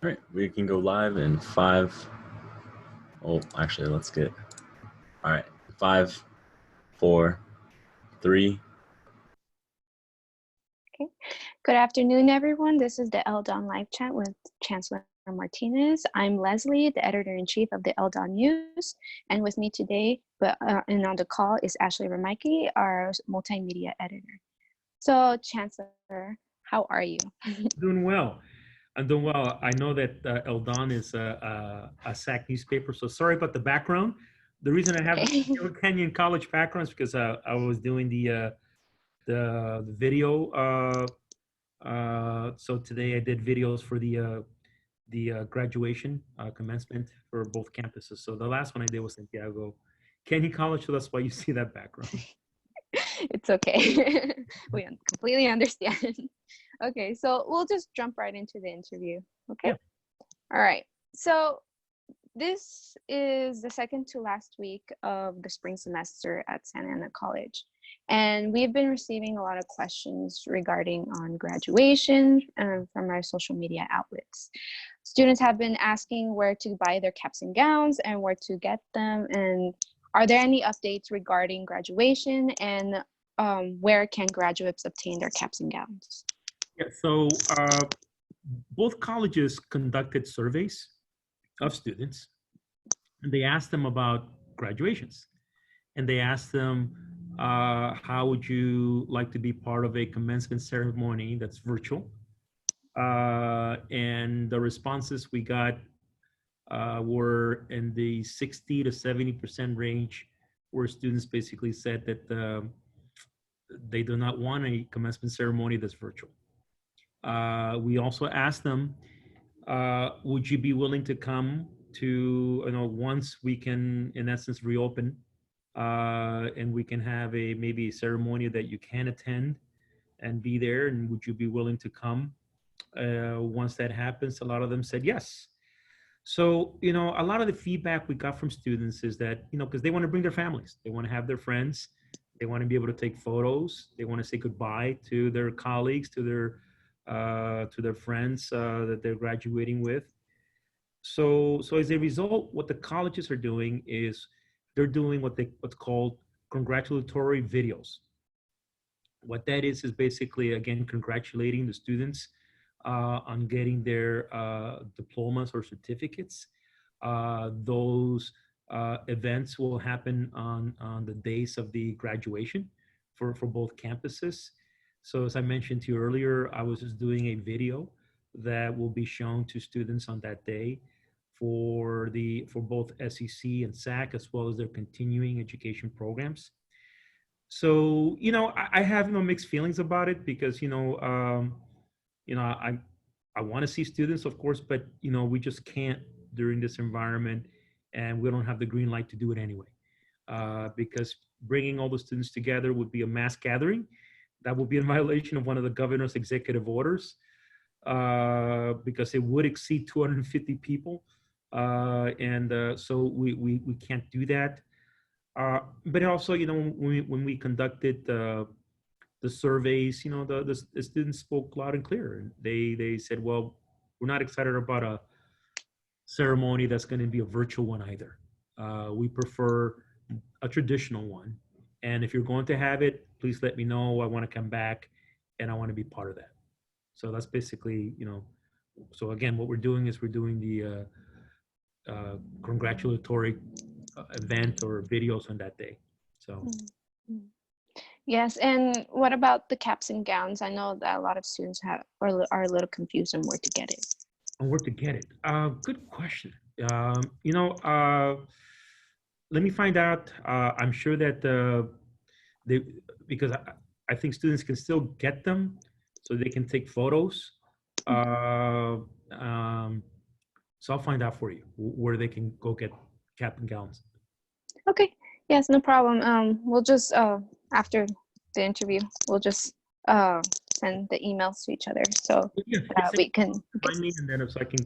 All right, we can go live in 5. Oh, actually, let's get. All right, 5, 4, 3. Okay. Good afternoon, everyone. This is the LDON Live Chat with Chancellor Martinez. I'm Leslie, the editor-in-chief of the LDON News, and with me today, and on the call is Ashley Remike, our multimedia editor. So, Chancellor, how are you? Doing well. I'm doing well. I know that LDON is a SAC newspaper, so sorry about the background. The reason I have Okay. the Canyon College background is because I was doing the video. So today I did videos for the graduation commencement for both campuses. So the last one I did was Santiago Canyon College, so that's why you see that background. It's okay. We completely understand. Okay, so we'll just jump right into the interview. Okay. Yeah. All right. So this is the second to last week of the spring semester at Santa Ana College. And we've been receiving a lot of questions regarding on graduation from our social media outlets. Students have been asking where to buy their caps and gowns and where to get them. And are there any updates regarding graduation and where can graduates obtain their caps and gowns? Yeah, so both colleges conducted surveys of students, and they asked them about graduations, and they asked them, how would you like to be part of a commencement ceremony that's virtual? And the responses we got were in the 60 to 70% range, where students basically said that they do not want a commencement ceremony that's virtual. We also asked them, would you be willing to come to, once we can, in essence, reopen, and we can have maybe a ceremony that you can attend and be there, and would you be willing to come? Once that happens, a lot of them said yes. So, a lot of the feedback we got from students is that, because they want to bring their families, they want to have their friends, they want to be able to take photos, they want to say goodbye to their colleagues, to their friends that they're graduating with. So as a result, what the colleges are doing is they're doing what's called congratulatory videos. What that is basically, again, congratulating the students on getting their diplomas or certificates. Those events will happen on the days of the graduation for both campuses. So as I mentioned to you earlier, I was just doing a video that will be shown to students on that day for both SEC and SAC, as well as their continuing education programs. So, I have mixed feelings about it because, I want to see students, of course, but, we just can't during this environment, and we don't have the green light to do it anyway. Because bringing all the students together would be a mass gathering. That would be in violation of one of the governor's executive orders, because it would exceed 250 people. So we can't do that. But also, when we conducted the surveys, the students spoke loud and clear. They said, well, we're not excited about a ceremony that's going to be a virtual one either. We prefer a traditional one. And if you're going to have it, please let me know. I want to come back and I want to be part of that. So that's basically, so again, what we're doing is we're doing the congratulatory event or videos on that day. So. Yes, and what about the caps and gowns? I know that a lot of students are a little confused on where to get it. And where to get it? Good question. Let me find out. I'm sure that because I think students can still get them, so they can take photos. So I'll find out for you where they can go get cap and gowns. Okay. Yes, no problem. We'll just after the interview, we'll just send the emails to each other so that we can. Find me, and then so I can.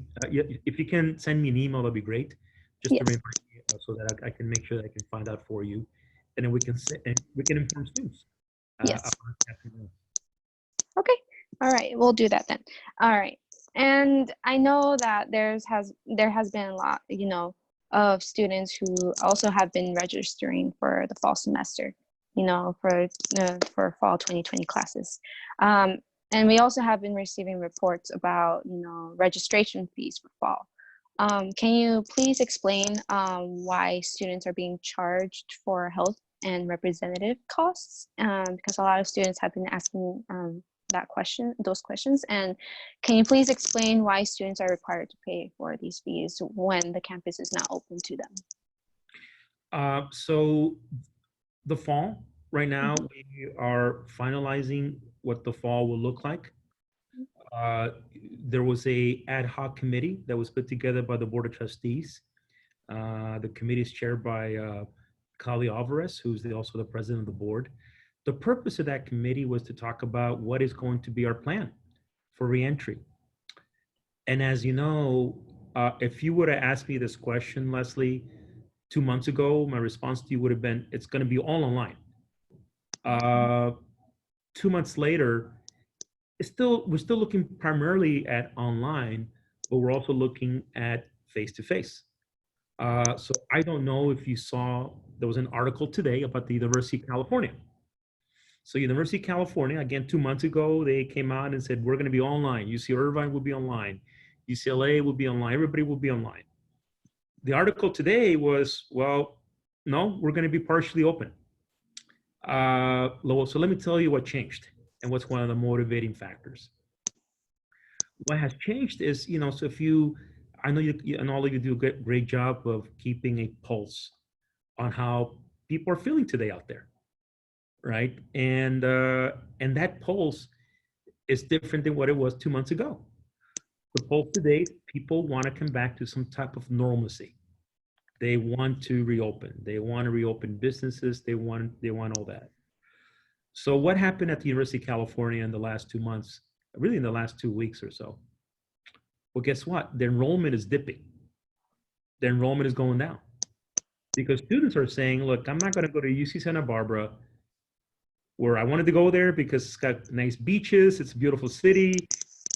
If you can send me an email, that'd be great. Just to remind me, so that I can make sure that I can find out for you, and then we can inform students. Yes. Okay. All right. We'll do that then. All right. And I know that there has been a lot, of students who also have been registering for the fall semester, for fall 2020 classes. And we also have been receiving reports about, registration fees for fall. Can you please explain why students are being charged for health and representative costs? Because a lot of students have been asking those questions. And can you please explain why students are required to pay for these fees when the campus is not open to them? So the fall, right now, we are finalizing what the fall will look like. There was a ad hoc committee that was put together by the Board of Trustees. The committee is chaired by Kali Alvarez, who's also the president of the board. The purpose of that committee was to talk about what is going to be our plan for reentry. And as you know, if you would have asked me this question, Leslie, 2 months ago, my response to you would have been, it's going to be all online. 2 months later, we're still looking primarily at online, but we're also looking at face-to-face. So I don't know if you saw, there was an article today about the University of California. So University of California, again, 2 months ago, they came out and said, we're going to be online. UC Irvine will be online. UCLA will be online. Everybody will be online. The article today was, well, no, we're going to be partially open. So let me tell you what changed and what's one of the motivating factors. What has changed is, so I know you and all of you do a great job of keeping a pulse on how people are feeling today out there, right? And that pulse is different than what it was 2 months ago. The pulse today, people want to come back to some type of normalcy. They want to reopen. They want to reopen businesses. They want all that. So what happened at the University of California in the last 2 months, really in the last 2 weeks or so? Well, guess what? The enrollment is dipping. The enrollment is going down because students are saying, look, I'm not going to go to UC Santa Barbara where I wanted to go there because it's got nice beaches. It's a beautiful city,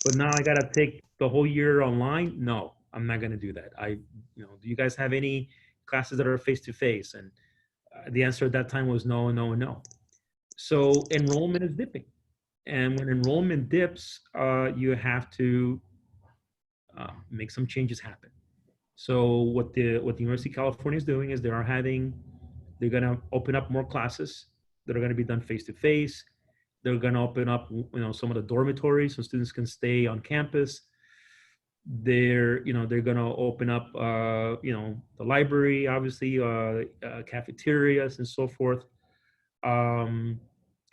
but now I got to take the whole year online. No, I'm not going to do that. Do you guys have any classes that are face-to-face? And the answer at that time was no, no, and no. So enrollment is dipping. And when enrollment dips, you have to make some changes happen. So what the University of California is doing is they're going to open up more classes that are going to be done face-to-face. They're going to open up, some of the dormitories so students can stay on campus. They're going to open up, the library, obviously, cafeterias and so forth.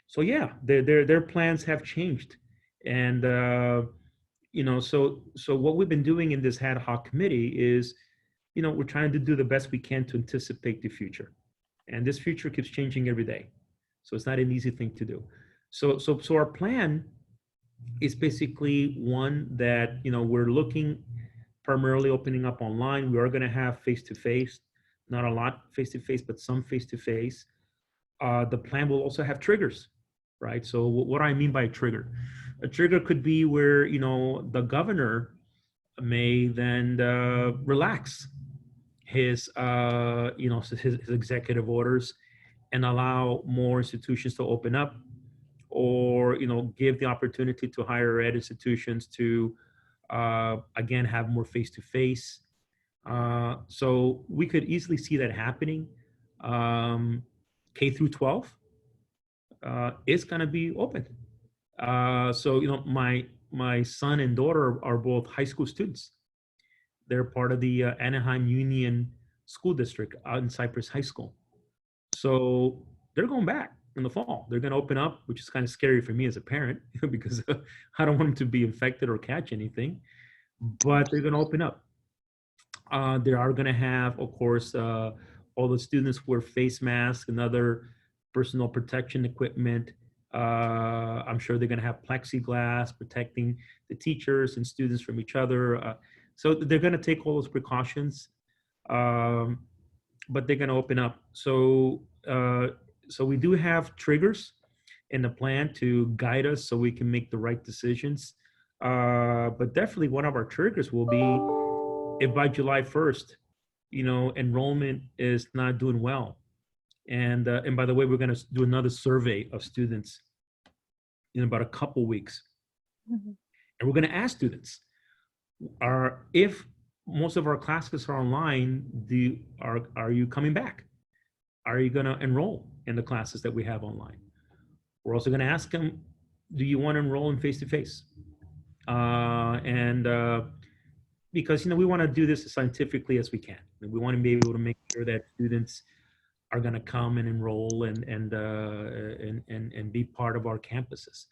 So yeah, their plans have changed. And, so what we've been doing in this ad hoc committee is, we're trying to do the best we can to anticipate the future. And this future keeps changing every day. So it's not an easy thing to do. So our plan is basically one that, we're looking primarily opening up online. We are going to have face-to-face, not a lot face-to-face, but some face-to-face. The plan will also have triggers, right? So what do I mean by a trigger? A trigger could be where, the governor may then relax his executive orders and allow more institutions to open up, or give the opportunity to higher ed institutions to again have more face-to-face. So we could easily see that happening. K through 12 is going to be open. So my son and daughter are both high school students. They're part of the Anaheim Union School District out in Cypress High School. So they're going back in the fall. They're going to open up, which is kind of scary for me as a parent because I don't want them to be infected or catch anything, but they're going to open up. They are going to have, of course, all the students wear face masks and other personal protection equipment. I'm sure they're going to have plexiglass protecting the teachers and students from each other. So they're going to take all those precautions, but they're going to open up. So we do have triggers in the plan to guide us so we can make the right decisions. But definitely one of our triggers will be if by July 1st, enrollment is not doing well. And by the way, we're going to do another survey of students in about a couple weeks. Mhm. And we're going to ask students, if most of our classes are online, are you coming back? Are you going to enroll in the classes that we have online? We're also going to ask them, do you want to enroll in face-to-face? And because we want to do this as scientifically as we can. And we want to be able to make sure that students are going to come and enroll and be part of our campuses.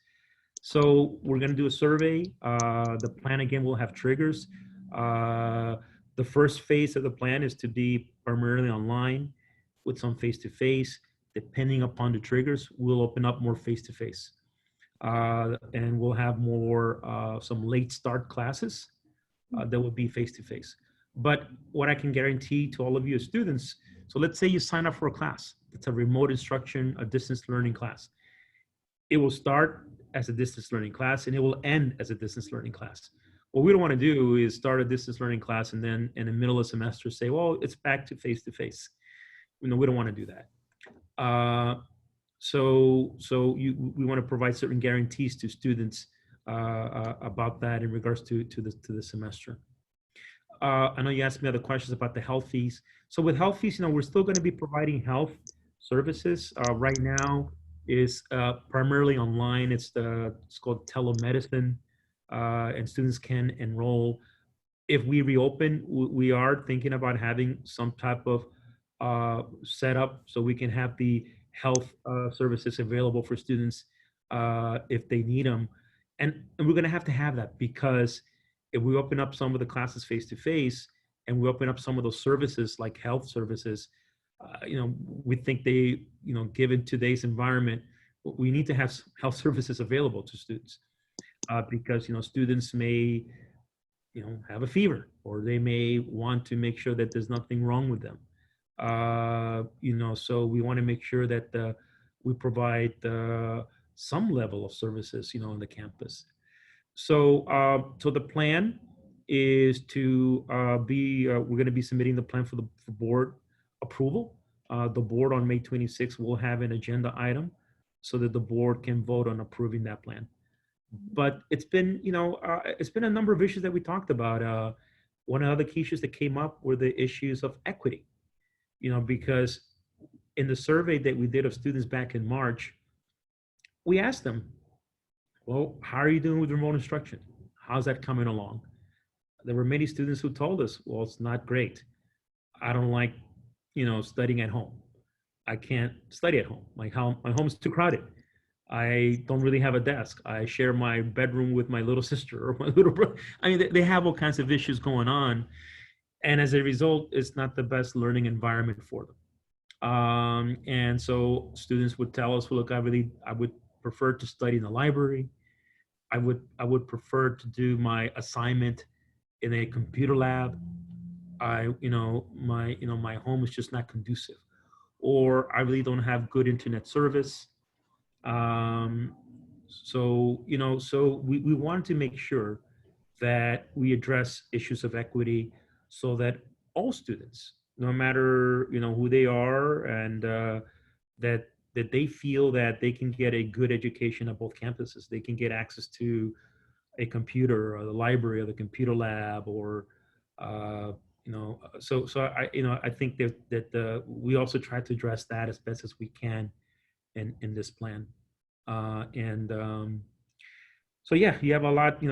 So we're going to do a survey. The plan again will have triggers. The first phase of the plan is to be primarily online with some face-to-face. Depending upon the triggers, we'll open up more face-to-face. And we'll have more some late start classes that will be face-to-face. But what I can guarantee to all of you as students, so let's say you sign up for a class. It's a remote instruction, a distance learning class. It will start as a distance learning class and it will end as a distance learning class. What we don't want to do is start a distance learning class and then in the middle of the semester say, well, it's back to face-to-face. We don't want to do that. We want to provide certain guarantees to students about that in regards to the semester. I know you asked me other questions about the health fees. So with health fees, we're still going to be providing health services. Right now is primarily online. It's called telemedicine, and students can enroll. If we reopen, we are thinking about having some type of setup so we can have the health services available for students if they need them. And we're going to have that because if we open up some of the classes face-to-face and we open up some of those services like health services, we think they, given today's environment, we need to have health services available to students because, students may, have a fever or they may want to make sure that there's nothing wrong with them. So we want to make sure that we provide some level of services, on the campus. So the plan is to we're going to be submitting the plan for board approval. The board on May 26th will have an agenda item so that the board can vote on approving that plan. But it's been, it's been a number of issues that we talked about. One of the key issues that came up were the issues of equity, because in the survey that we did of students back in March, we asked them, well, how are you doing with remote instruction? How's that coming along? There were many students who told us, well, it's not great. I don't like, studying at home. I can't study at home. My home's too crowded. I don't really have a desk. I share my bedroom with my little sister or my little brother. I mean, they have all kinds of issues going on. And as a result, it's not the best learning environment for them. And so students would tell us, well, look, I would prefer to study in the library. I would prefer to do my assignment in a computer lab. My home is just not conducive, or I really don't have good internet service. So we wanted to make sure that we address issues of equity so that all students, no matter who they are, and that they feel that they can get a good education at both campuses. They can get access to a computer or the library or the computer lab, or I think that we also try to address that as best as we can in this plan. So yeah, you have a lot,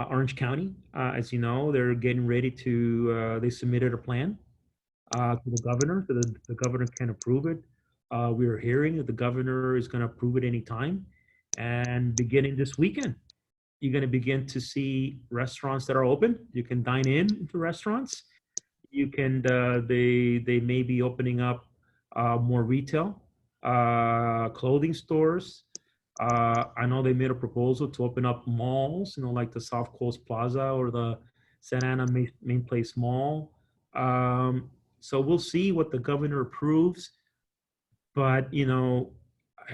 Orange County, as you know, they're getting ready to, they submitted a plan to the governor so that the governor can approve it. We are hearing that the governor is going to approve it anytime. And beginning this weekend, you're going to begin to see restaurants that are open. You can dine in into restaurants. You can, they may be opening up more retail, clothing stores. I know they made a proposal to open up malls, like the South Coast Plaza or the Santa Ana Main Place Mall. So we'll see what the governor approves, but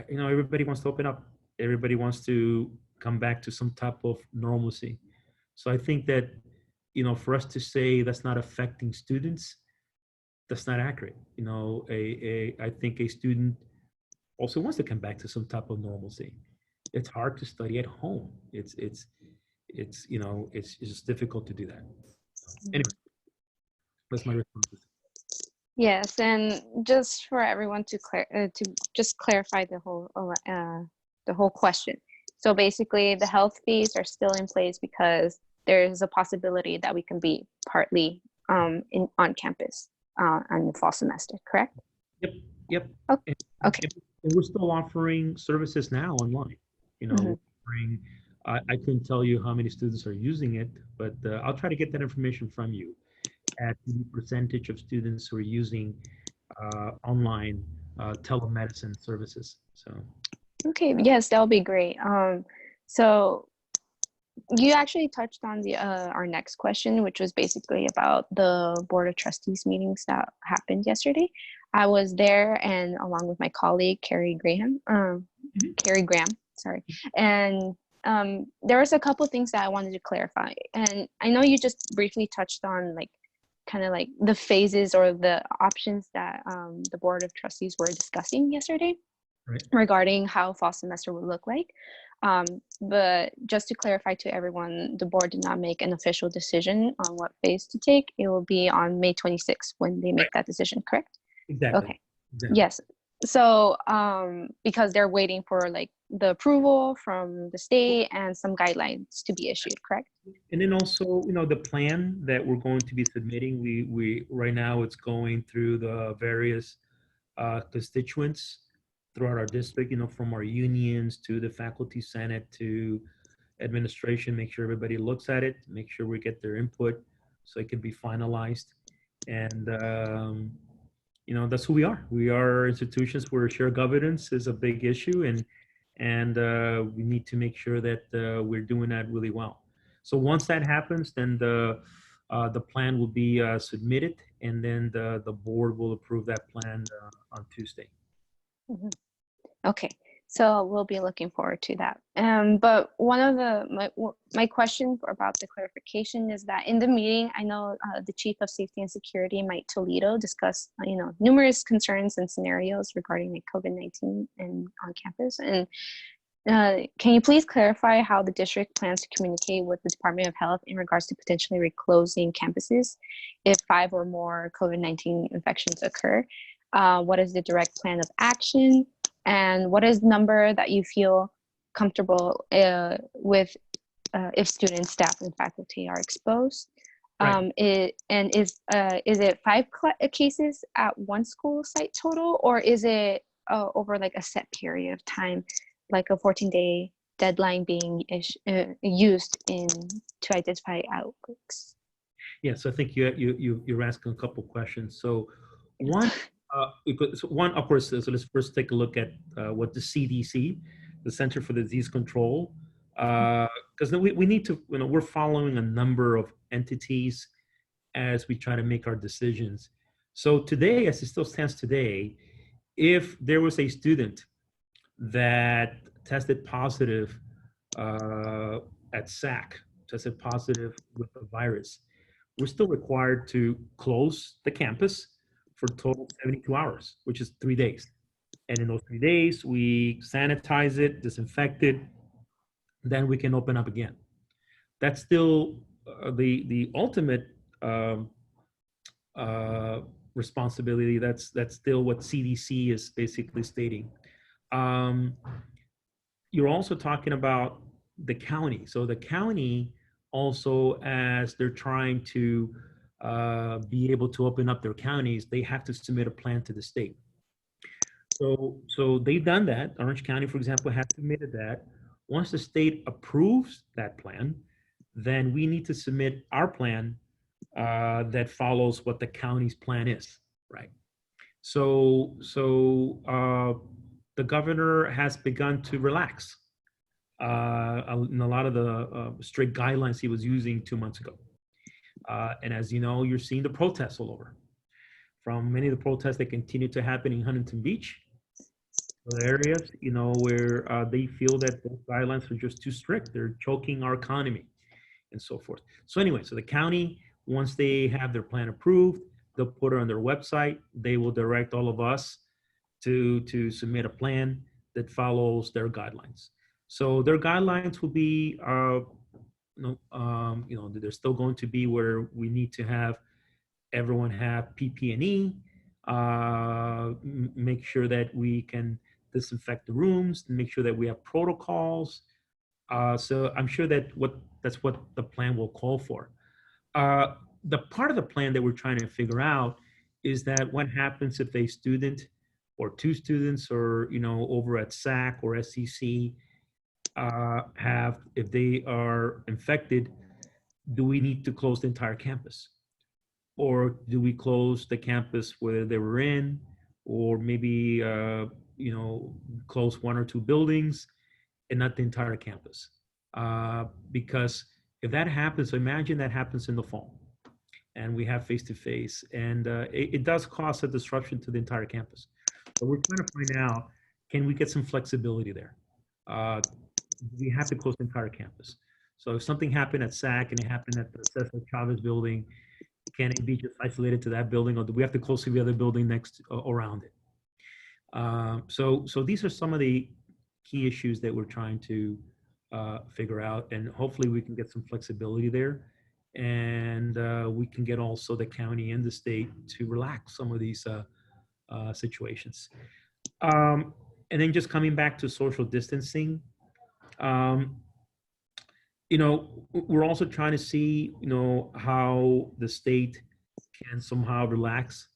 everybody wants to open up. Everybody wants to come back to some type of normalcy. So I think that, for us to say that's not affecting students, that's not accurate. I think a student also wants to come back to some type of normalcy. It's hard to study at home. It's just difficult to do that. Anyway, that's my response. Yes, and just for everyone to just clarify the whole question. So basically, the health fees are still in place because there is a possibility that we can be partly on campus on the fall semester. Correct? Yep. Okay. Okay. And we're still offering services now online. Offering, I couldn't tell you how many students are using it, but I'll try to get that information from you at the percentage of students who are using online telemedicine services. So. Okay. Yes, that would be great. So you actually touched on the our next question, which was basically about the Board of Trustees meetings that happened yesterday. I was there, and along with my colleague Carrie Graham, sorry, and there was a couple things that I wanted to clarify. And I know you just briefly touched on kind of like the phases or the options that the Board of Trustees were discussing yesterday, right, regarding how fall semester would look like. But just to clarify to everyone, the board did not make an official decision on what phase to take. It will be on May 26th when they make that decision, correct? Exactly. Okay. Exactly. Yes. So because they're waiting for the approval from the state and some guidelines to be issued, correct? And then also, the plan that we're going to be submitting, we right now it's going through the various constituents throughout our district, from our unions to the faculty senate to administration, make sure everybody looks at it, make sure we get their input so it can be finalized. And, that's who we are. We are institutions where shared governance is a big issue, and we need to make sure that we're doing that really well. So once that happens, then the plan will be submitted, and then the board will approve that plan on Tuesday. Mm-hmm. Okay, so we'll be looking forward to that. But one of my question about the clarification is that in the meeting, I know the Chief of Safety and Security, Mike Toledo, discussed numerous concerns and scenarios regarding COVID-19 and on campus. And can you please clarify how the district plans to communicate with the Department of Health in regards to potentially reclosing campuses if 5 or more COVID-19 infections occur? What is the direct plan of action? And what is the number that you feel comfortable with if students, staff, and faculty are exposed? Right. Is it 5 cases at one school site total, or is it over a set period of time, like a 14-day deadline being used to identify outbreaks? Yes, I think you're asking a couple questions. So one. Of course, so let's first take a look at what the CDC, the Center for Disease Control, because we need to, we're following a number of entities as we try to make our decisions. So today, as it still stands today, if there was a student that tested positive at SAC, tested positive with the virus, we're still required to close the campus for a total of 72 hours, which is 3 days. And in those 3 days, we sanitize it, disinfect it, then we can open up again. That's still the ultimate responsibility. That's still what CDC is basically stating. You're also talking about the county. So the county also, as they're trying to be able to open up their counties, they have to submit a plan to the state. So they've done that. Orange County, for example, has submitted that. Once the state approves that plan, then we need to submit our plan that follows what the county's plan is, right? So the governor has begun to relax in a lot of the strict guidelines he was using 2 months ago. And as you know, you're seeing the protests all over. From many of the protests that continue to happen in Huntington Beach, the areas, where they feel that those guidelines are just too strict. They're choking our economy. and so forth. So anyway, so the county, once they have their plan approved, they'll put it on their website. They will direct all of us to submit a plan that follows their guidelines. So their guidelines will be, they're still going to be where we need to have everyone have PPE, make sure that we can disinfect the rooms, make sure that we have protocols. So I'm sure that that's what the plan will call for. The part of the plan that we're trying to figure out is that what happens if a student or two students or, over at SAC or SCC if they are infected, do we need to close the entire campus? Or do we close the campus where they were in, or maybe, close one or two buildings and not the entire campus? Because if that happens, so imagine that happens in the fall and we have face-to-face, and it does cause a disruption to the entire campus. So we're trying to find out, can we get some flexibility there? We have to close the entire campus. So if something happened at SAC and it happened at the Cesar Chavez building, can it be just isolated to that building, or do we have to close the other building next around it? So these are some of the key issues that we're trying to figure out, and hopefully we can get some flexibility there, and we can get also the county and the state to relax some of these situations. And then just coming back to social distancing, we're also trying to see, how the state can somehow relax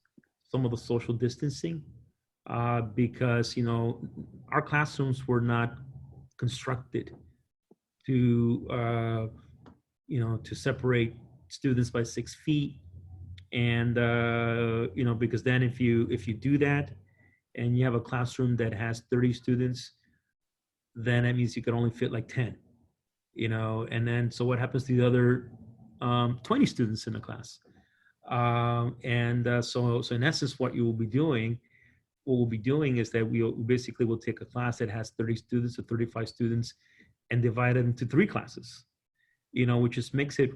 some of the social distancing, because, our classrooms were not constructed to, to separate students by 6 feet. And, because then if you do that and you have a classroom that has 30 students, then that means you could only fit like 10. And then, so what happens to the other 20 students in the class? So in essence, what we'll be doing is that we basically will take a class that has 30 students or 35 students and divide it into 3 classes, which just makes it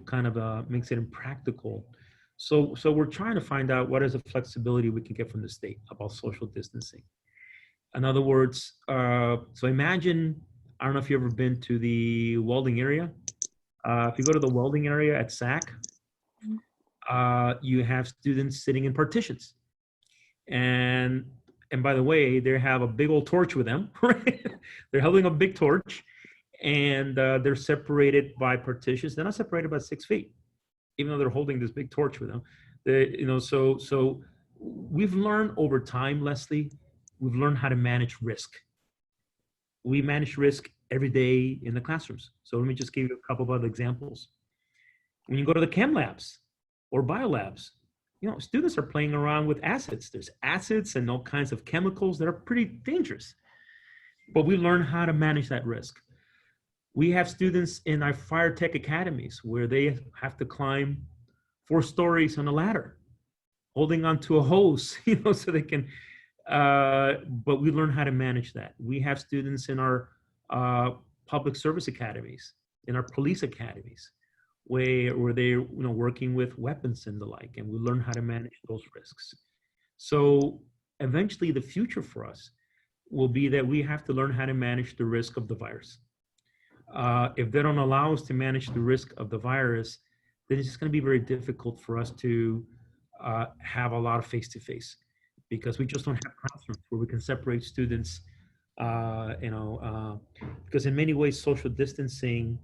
makes it impractical. So we're trying to find out what is the flexibility we can get from the state about social distancing. In other words, so imagine, I don't know if you've ever been to the welding area. If you go to the welding area at SAC, you have students sitting in partitions. And by the way, they have a big old torch with them, right? They're holding a big torch, and they're separated by partitions. They're not separated by 6 feet, even though they're holding this big torch with them. So we've learned over time, Leslie, we've learned how to manage risk. We manage risk every day in the classrooms. So let me just give you a couple of other examples. When you go to the chem labs or bio labs, students are playing around with acids. There's acids and all kinds of chemicals that are pretty dangerous. But we learn how to manage that risk. We have students in our fire tech academies where they have to climb 4 stories on a ladder, holding onto a hose, so they can, but we learn how to manage that. We have students in our public service academies, in our police academies, where they're working with weapons and the like, and we learn how to manage those risks. So eventually the future for us will be that we have to learn how to manage the risk of the virus. If they don't allow us to manage the risk of the virus, then it's just going to be very difficult for us to have a lot of face-to-face, because we just don't have classrooms where we can separate students, because in many ways social distancing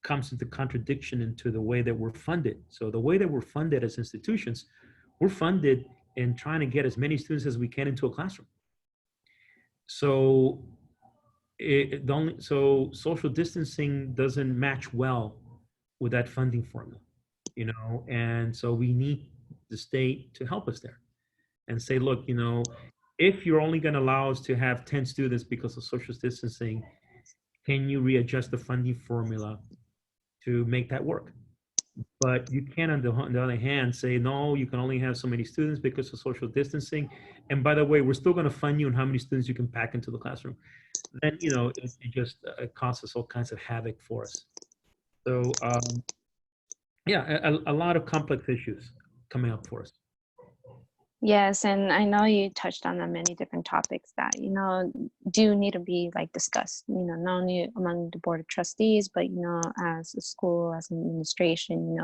comes into contradiction into the way that we're funded. So the way that we're funded as institutions, we're funded in trying to get as many students as we can into a classroom. So so social distancing doesn't match well with that funding formula, and so we need the state to help us there and say, look, if you're only going to allow us to have 10 students because of social distancing, can you readjust the funding formula to make that work? But you can, on the other hand, say, no, you can only have so many students because of social distancing. And by the way, we're still going to fund you on how many students you can pack into the classroom. Then, it just causes all kinds of havoc for us. So yeah, a lot of complex issues coming up for us. Yes, and I know you touched on many different topics that, do need to be like discussed, not only among the board of trustees, but, as a school, as an administration,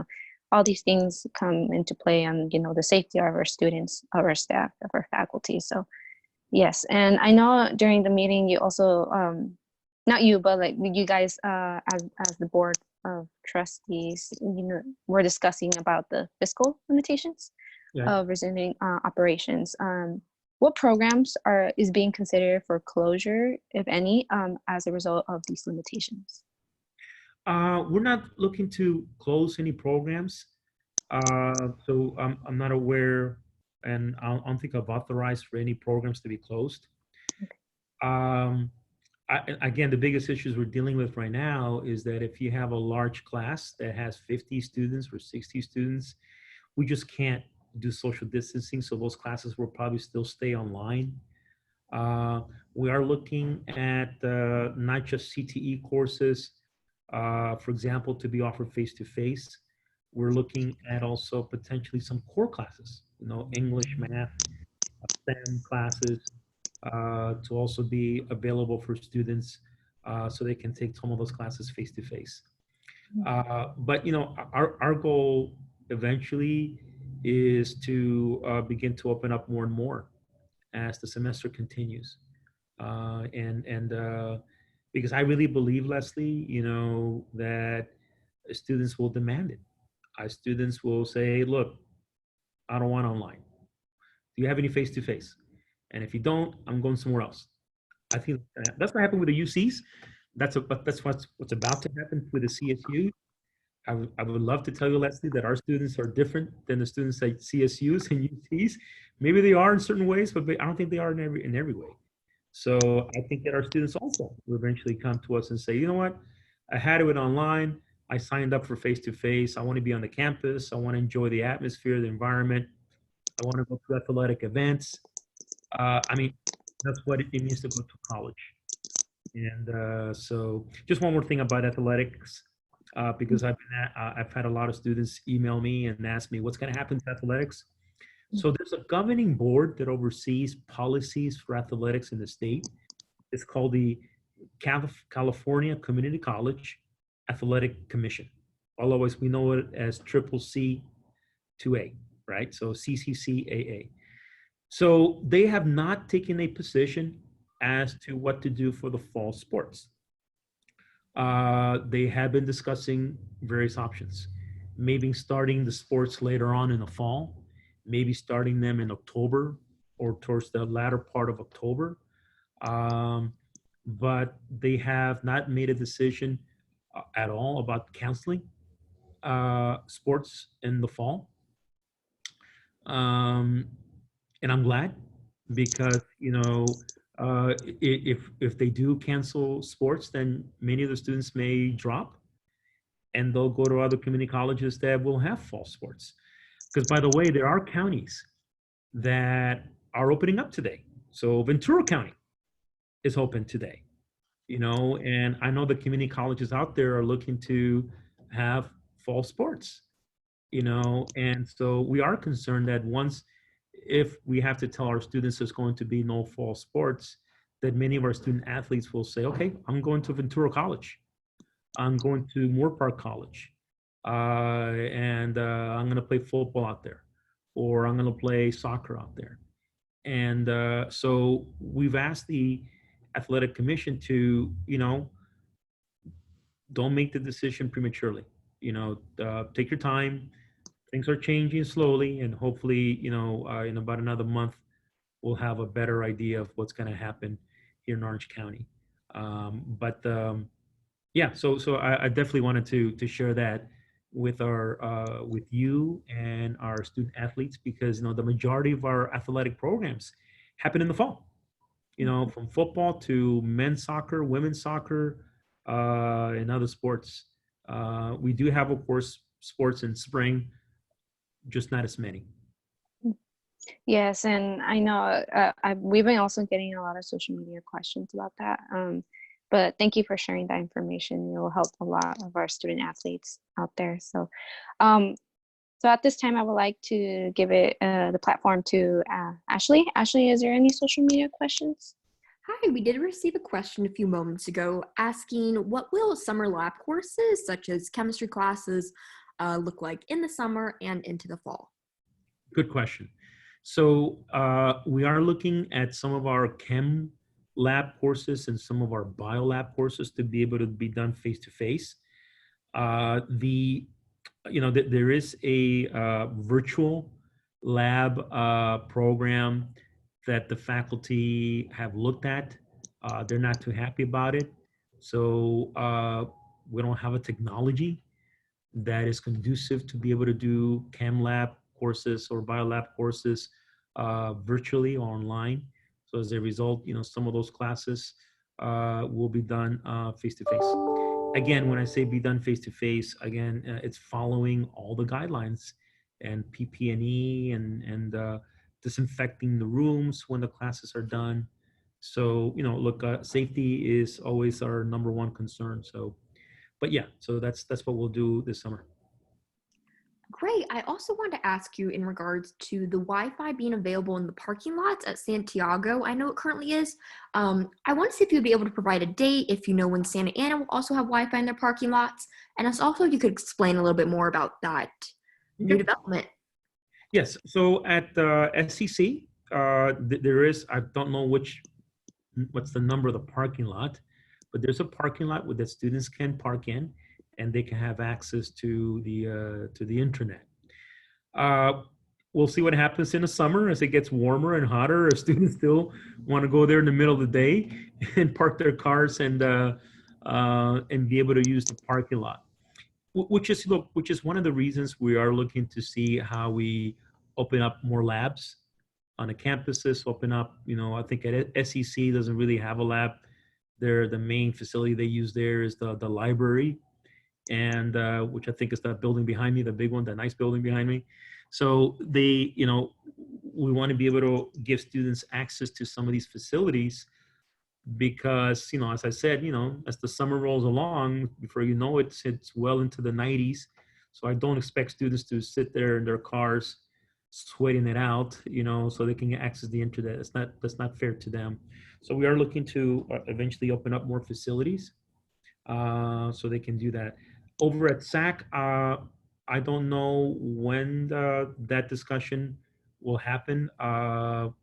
all these things come into play on, the safety of our students, of our staff, of our faculty. So yes, and I know during the meeting you also, not you, but like you guys, as the board of trustees, we're discussing about the fiscal limitations Yeah. of resuming operations. What programs is being considered for closure, if any, as a result of these limitations? We're not looking to close any programs. So I'm not aware, and I don't think I've authorized for any programs to be closed. Um, again, the biggest issues we're dealing with right now is that if you have a large class that has 50 students or 60 students, we just can't do social distancing. So those classes will probably still stay online. We are looking at not just CTE courses, for example, to be offered face-to-face. We're looking at also potentially some core classes, English, math, STEM classes, to also be available for students so they can take some of those classes face-to-face. But, our goal eventually is to begin to open up more and more as the semester continues. Because I really believe, Leslie, that students will demand it. Students will say, look, I don't want online. Do you have any face-to-face? And if you don't, I'm going somewhere else. I think that's what happened with the UCs. That's what's about to happen with the CSU. I would love to tell you, Leslie, that our students are different than the students at CSUs and UCs. Maybe they are in certain ways, but I don't think they are in every way. So I think that our students also will eventually come to us and say, you know what, I had it online. I signed up for face-to-face. I want to be on the campus. I want to enjoy the atmosphere, the environment. I want to go to athletic events. That's what it means to go to college. And so just one more thing about athletics, because I've had a lot of students email me and ask me what's going to happen to athletics. So there's a governing board that oversees policies for athletics in the state. It's called the California Community College Athletic Commission. Otherwise, we know it as CCC2A, right? So CCCAA. So they have not taken a position as to what to do for the fall sports. They have been discussing various options, maybe starting the sports later on in the fall, maybe starting them in October or towards the latter part of October. But they have not made a decision at all about canceling sports in the fall. And I'm glad, because if they do cancel sports, then many of the students may drop and they'll go to other community colleges that will have fall sports. Because, by the way, there are counties that are opening up today. So Ventura County is open today, and I know the community colleges out there are looking to have fall sports, and so we are concerned that if we have to tell our students there's going to be no fall sports, that many of our student athletes will say, okay, I'm going to Ventura College. I'm going to Moore Park College. And I'm going to play football out there, or I'm going to play soccer out there. And so we've asked the athletic commission to, don't make the decision prematurely. Take your time. Things are changing slowly, and hopefully, in about another month, we'll have a better idea of what's going to happen here in Orange County. Yeah, so I definitely wanted to share that with with you and our student athletes, because the majority of our athletic programs happen in the fall. From football to men's soccer, women's soccer, and other sports. We do have, of course, sports in spring, just not as many. Yes, and I know we've been also getting a lot of social media questions about that. But thank you for sharing that information. It will help a lot of our student athletes out there. So, so at this time, I would like to give it the platform to Ashley. Ashley, is there any social media questions? Hi, we did receive a question a few moments ago asking what will summer lab courses such as chemistry classes look like in the summer and into the fall? Good question. So we are looking at some of our chem lab courses and some of our bio lab courses to be able to be done face-to-face. There is a virtual lab program that the faculty have looked at. They're not too happy about it. So we don't have a technology that is conducive to be able to do chem lab courses or bio lab courses virtually or online. So as a result, some of those classes will be done face-to-face. Again, when I say be done face-to-face, again, it's following all the guidelines and PPE and disinfecting the rooms when the classes are done. So, look, safety is always our number one concern. So, but yeah, so that's what we'll do this summer. Great. I also wanted to ask you in regards to the Wi-Fi being available in the parking lots at Santiago. I know it currently is. I want to see if you'd be able to provide a date if you know when Santa Ana will also have Wi-Fi in their parking lots. And also if you could explain a little bit more about that new development. Yes. So at SCC, there is, I don't know what's the number of the parking lot, but there's a parking lot where the students can park in, and they can have access to the internet. We'll see what happens in the summer as it gets warmer and hotter. If students still want to go there in the middle of the day and park their cars and be able to use the parking lot, which is one of the reasons we are looking to see how we open up more labs on the campuses. Open up, I think at SEC doesn't really have a lab. The main facility they use there is the library, and which I think is that building behind me, the big one, the nice building behind me. So we want to be able to give students access to some of these facilities because, as I said, as the summer rolls along, before you know it, it's well into the 90s. So I don't expect students to sit there in their cars sweating it out, so they can access the internet. That's not fair to them. So we are looking to eventually open up more facilities so they can do that. Over at SAC, I don't know when that discussion will happen. So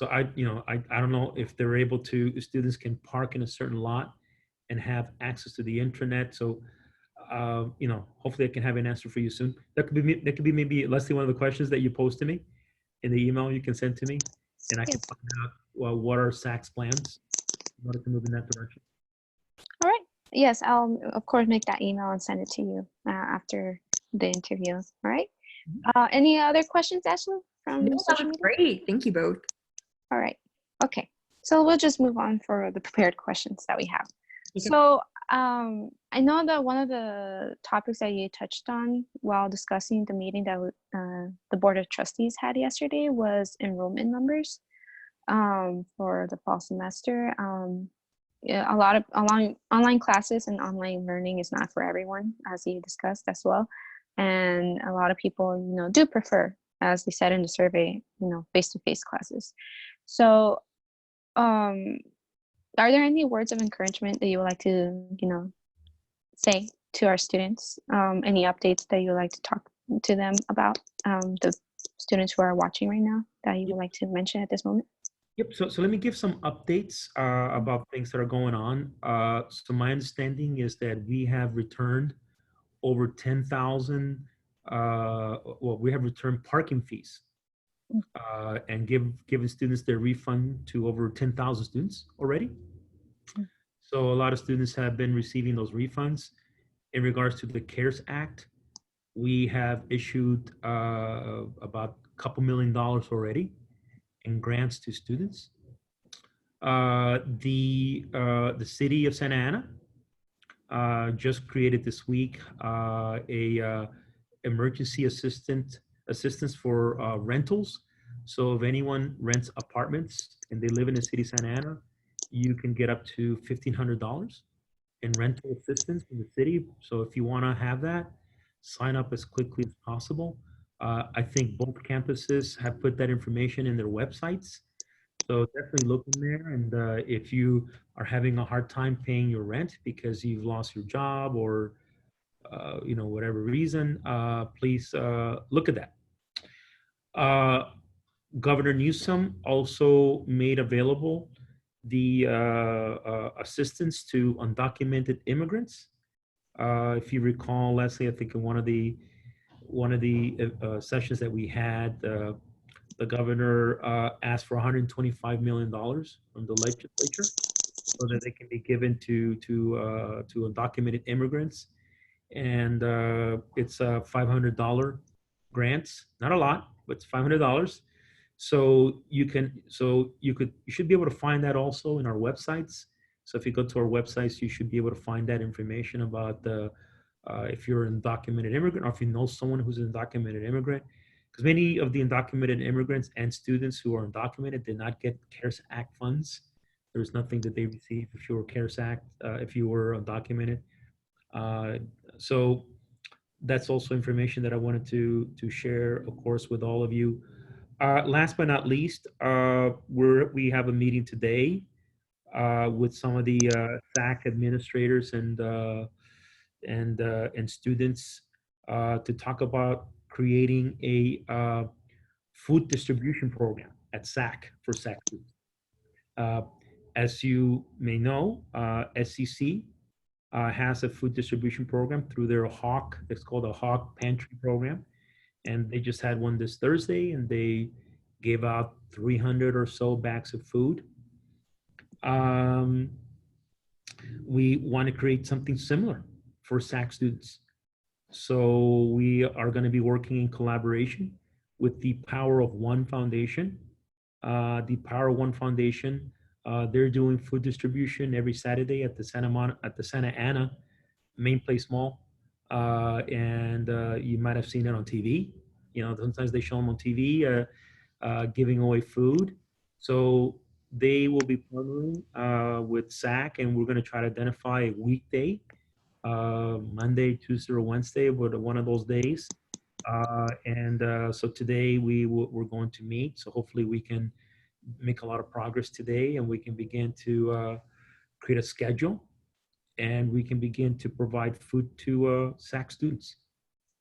I don't know if they're able to, if students can park in a certain lot and have access to the internet. So, hopefully I can have an answer for you soon. That could be maybe, Leslie, one of the questions that you post to me in the email you can send to me, and I can find out what are SAC's plans in order to move in that direction. All right. Yes, I'll of course make that email and send it to you after the interview. All right. Any other questions, Ashley, from social media? Great. Thank you both. All right. Okay. So we'll just move on for the prepared questions that we have. Okay. So I know that one of the topics that you touched on while discussing the meeting that the Board of Trustees had yesterday was enrollment numbers for the fall semester. A lot of online classes and online learning is not for everyone, as you discussed as well. And a lot of people, do prefer, as they said in the survey, face-to-face classes. So, are there any words of encouragement that you would like to, say to our students? Any updates that you would like to talk to them about, the students who are watching right now that you would like to mention at this moment? Yep. So let me give some updates about things that are going on. So my understanding is that we have returned over 10,000. We have returned parking fees and given students their refund to over 10,000 students already. So a lot of students have been receiving those refunds. In regards to the CARES Act, we have issued about a couple $1 million already in grants to students. The city of Santa Ana just created this week a emergency assistance for rentals. So if anyone rents apartments and they live in the city of Santa Ana you can get up to $1,500 in rental assistance from the city. So if you want to have that, sign up as quickly as possible. I think both campuses have put that information in their websites. So definitely look in there. And if you are having a hard time paying your rent because you've lost your job or whatever reason, please look at that. Governor Newsom also made available the assistance to undocumented immigrants. If you recall, Leslie, I think in one of the sessions that we had, the governor asked for $125 million from the legislature so that they can be given to undocumented immigrants. And it's a $500 grants, not a lot, but it's $500. So you should be able to find that also in our websites. So if you go to our websites, you should be able to find that information about if you're an undocumented immigrant or if you know someone who's an undocumented immigrant. Because many of the undocumented immigrants and students who are undocumented did not get CARES Act funds. There was nothing that they received if you were CARES Act, if you were undocumented. So that's also information that I wanted to share, of course, with all of you. Last but not least, we have a meeting today with some of the SAC administrators and students to talk about creating a food distribution program at SAC for SAC students. As you may know, SCC has a food distribution program through their HAWK. It's called a HAWK Pantry program. And they just had one this Thursday, and they gave out 300 or so bags of food. We want to create something similar for SAC students. So we are going to be working in collaboration with the Power of One Foundation. The Power of One Foundation, they're doing food distribution every Saturday at the Santa Ana Main Place Mall. And you might have seen it on TV. Sometimes they show them on TV giving away food. So they will be partnering with SAC, and we're going to try to identify a weekday, Monday, Tuesday, or Wednesday, but one of those days. So today we're going to meet. So hopefully we can make a lot of progress today, and we can begin to create a schedule, and we can begin to provide food to SAC students.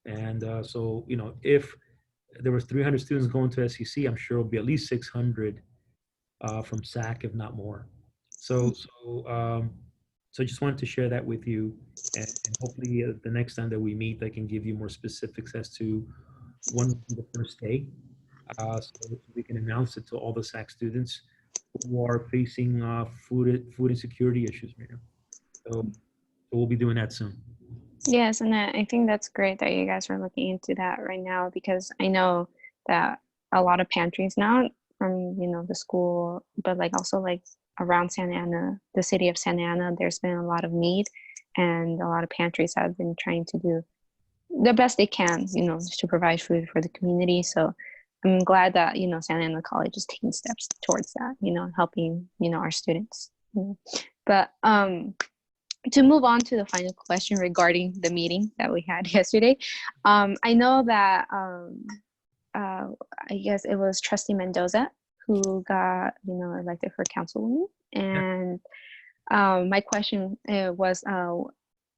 And so, if there was 300 students going to SCC, I'm sure it'll be at least 600 from SAC, if not more. So I just wanted to share that with you, and hopefully the next time that we meet, I can give you more specifics as to when will be the first day, so we can announce it to all the SAC students who are facing food insecurity issues right now. So we'll be doing that soon. Yes, and I think that's great that you guys are looking into that right now, because I know that a lot of pantries now from the school, but also around Santa Ana, the city of Santa Ana, there's been a lot of need, and a lot of pantries have been trying to do the best they can, to provide food for the community. So I'm glad that Santa Ana College is taking steps towards that, helping our students. But to move on to the final question regarding the meeting that we had yesterday, I know that I guess it was Trustee Mendoza who got elected for councilwoman, and my question was,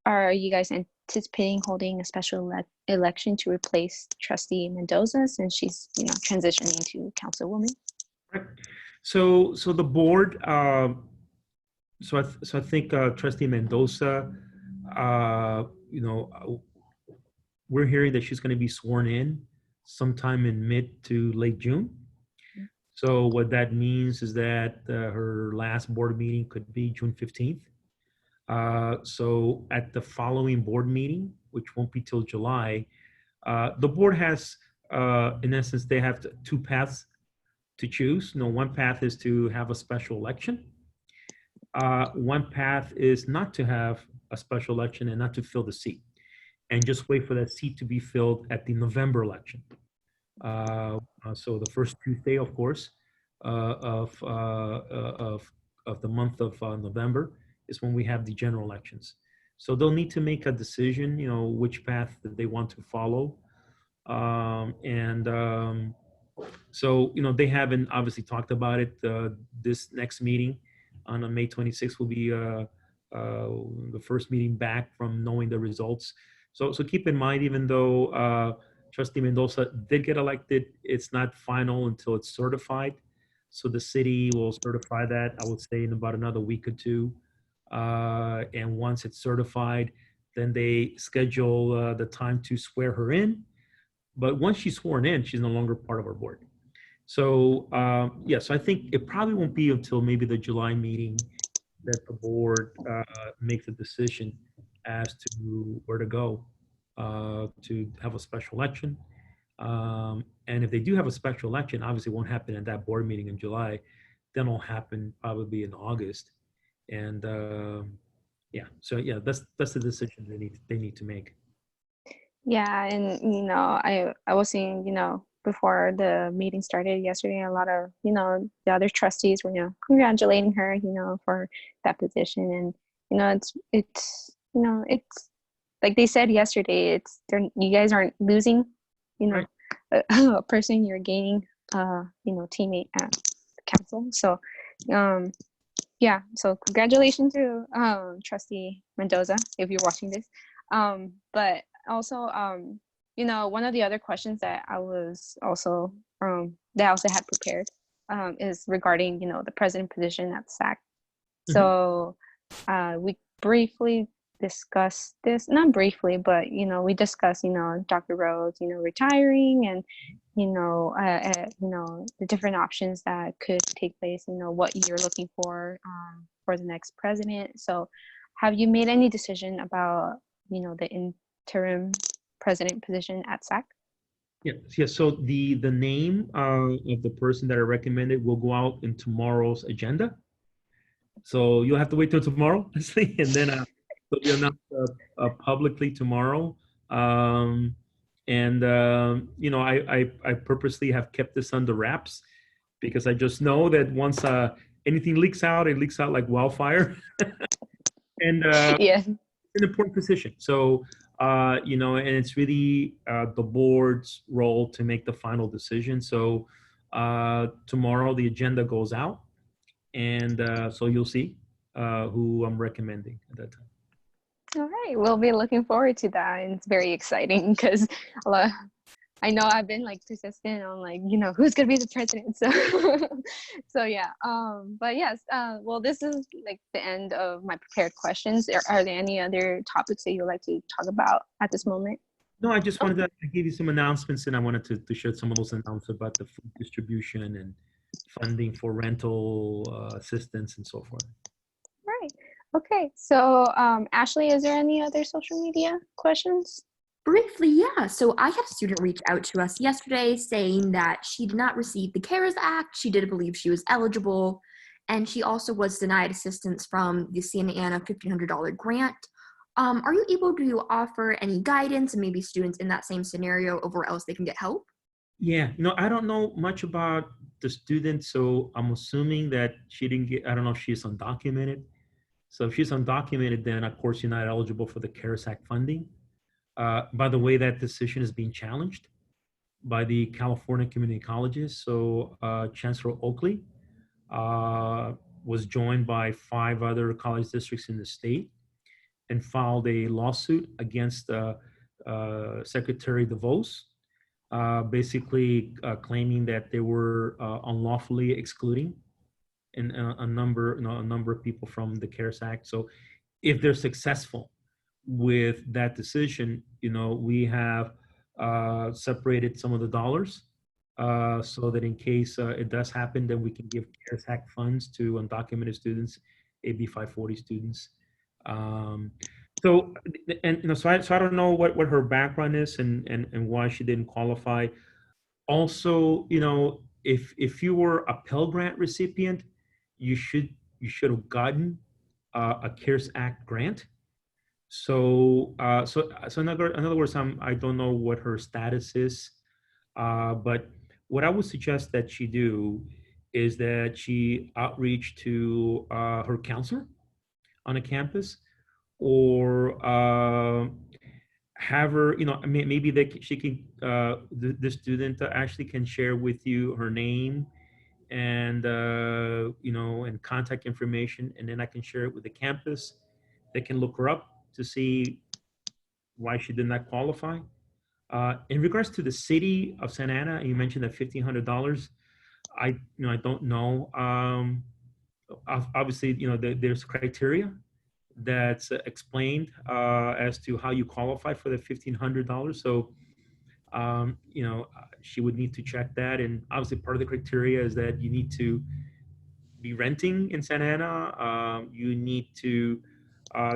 are you guys anticipating holding a special election to replace Trustee Mendoza since she's transitioning to councilwoman? Right. So the board. So I think Trustee Mendoza, we're hearing that she's going to be sworn in sometime in mid to late June. So what that means is that her last board meeting could be June 15th. So at the following board meeting, which won't be till July, the board has, in essence, they have two paths to choose. One path is to have a special election. One path is not to have a special election and not to fill the seat, and just wait for that seat to be filled at the November election. So the first Tuesday, of course, of of the month of November is when we have the general elections. So they'll need to make a decision, which path that they want to follow. So, they haven't obviously talked about it. This next meeting on May 26th will be the first meeting back from knowing the results. So keep in mind, even though Trustee Mendoza did get elected, it's not final until it's certified. So the city will certify that, I would say, in about another week or two. And once it's certified, then they schedule the time to swear her in. But once she's sworn in, she's no longer part of our board. So, so I think it probably won't be until maybe the July meeting that the board makes a decision as to where to go to have a special election. And if they do have a special election, obviously it won't happen at that board meeting in July. Then it'll happen probably in August. And that's the decision they need to make. Yeah, and I was seeing, before the meeting started yesterday, a lot of, the other trustees were, congratulating her, for that position. And, it's like they said yesterday, you guys aren't losing, Right. a person, you're gaining, teammate at the council. So, so congratulations to Trustee Mendoza, if you're watching this. But also, one of the other questions that I was also that I also had prepared is regarding the president position at SAC. Mhm. So we briefly discussed this, not briefly, but we discussed Dr. Rhodes retiring, and the different options that could take place, what you're looking for the next president. So have you made any decision about the interim president position at SAC? Yeah. So the name of the person that I recommended will go out in tomorrow's agenda. So you'll have to wait till tomorrow, and then it'll be announced publicly tomorrow. I purposely have kept this under wraps because I just know that once anything leaks out, it leaks out like wildfire. And Yeah. it's an important position. So, and it's really the board's role to make the final decision. So tomorrow the agenda goes out, and so you'll see who I'm recommending at that time. All right, we'll be looking forward to that, and it's very exciting because I know I've been persistent on who's gonna be the president. So yeah. But yes. Well, this is the end of my prepared questions. Are there any other topics that you'd like to talk about at this moment? No, I just wanted to give you some announcements, and I wanted to share some of those announcements about the food distribution and funding for rental assistance and so forth. Right. Okay. So, Ashley, is there any other social media questions? Briefly, yeah. So I had a student reach out to us yesterday saying that she did not receive the CARES Act. She did believe she was eligible, and she also was denied assistance from the Santa Ana $1,500 grant. Are you able to offer any guidance and maybe students in that same scenario of where else they can get help? Yeah, I don't know much about the student, so I'm assuming that she didn't get, I don't know if she's undocumented. So if she's undocumented, then of course you're not eligible for the CARES Act funding. By the way, that decision is being challenged by the California community colleges. So Chancellor Oakley was joined by 5 other college districts in the state and filed a lawsuit against Secretary DeVos, basically claiming that they were unlawfully excluding a number of people from the CARES Act. So if they're successful with that decision, we have separated some of the dollars so that in case it does happen, then we can give CARES Act funds to undocumented students, AB 540 students. So I don't know what her background is and why she didn't qualify. Also, if you were a Pell Grant recipient, you should have gotten a CARES Act grant. So in other words, I don't know what her status is, but what I would suggest that she do is that she outreach to her counselor on a campus, or have her, maybe she can, the student actually can share with you her name and, and contact information, and then I can share it with the campus. They can look her up to see why she did not qualify. In regards to the city of Santa Ana, you mentioned that $1,500. I don't know. Obviously, there's criteria that's explained as to how you qualify for the $1,500. So, she would need to check that. And obviously, part of the criteria is that you need to be renting in Santa Ana. You need to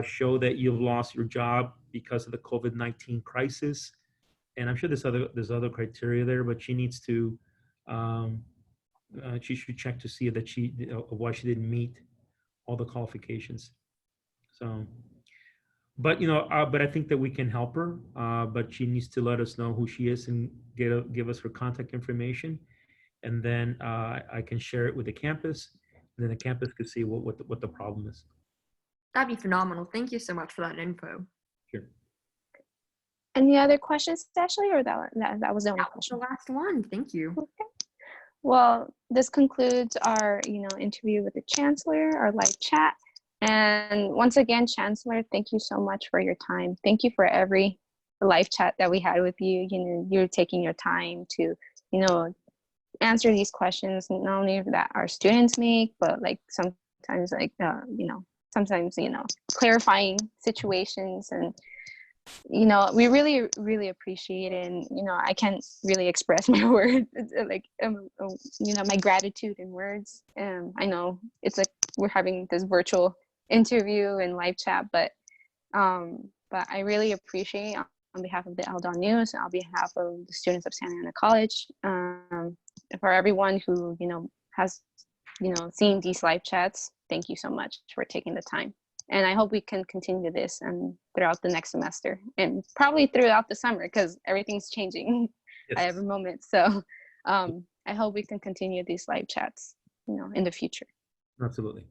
show that you've lost your job because of the COVID-19 crisis. And I'm sure there's other criteria there, but she needs to, she should check to see that why she didn't meet all the qualifications. So, but but I think that we can help her. But she needs to let us know who she is and give us her contact information, and then I can share it with the campus. And then the campus could see what the problem is. That'd be phenomenal. Thank you so much for that info. Sure. Any other questions, Ashley, or that was the only That was the question? last one. Thank you. Okay. Well, this concludes our, interview with the Chancellor, our live chat. And once again, Chancellor, thank you so much for your time. Thank you for every live chat that we had with you. You're taking your time to, answer these questions, not only that our students make, but sometimes clarifying situations. And we really, really appreciate it. And, I can't really express my words, my gratitude in words. I know it's like we're having this virtual interview and live chat, but I really appreciate, on behalf of the Eldon News and on behalf of the students of Santa Ana College, for everyone who, has, seen these live chats, thank you so much for taking the time. And I hope we can continue this and throughout the next semester and probably throughout the summer, because everything's changing at every moment. So I hope we can continue these live chats, in the future. Absolutely.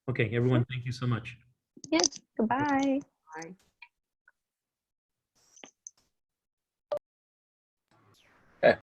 Okay, everyone, thank you so much. Yes, goodbye. Bye.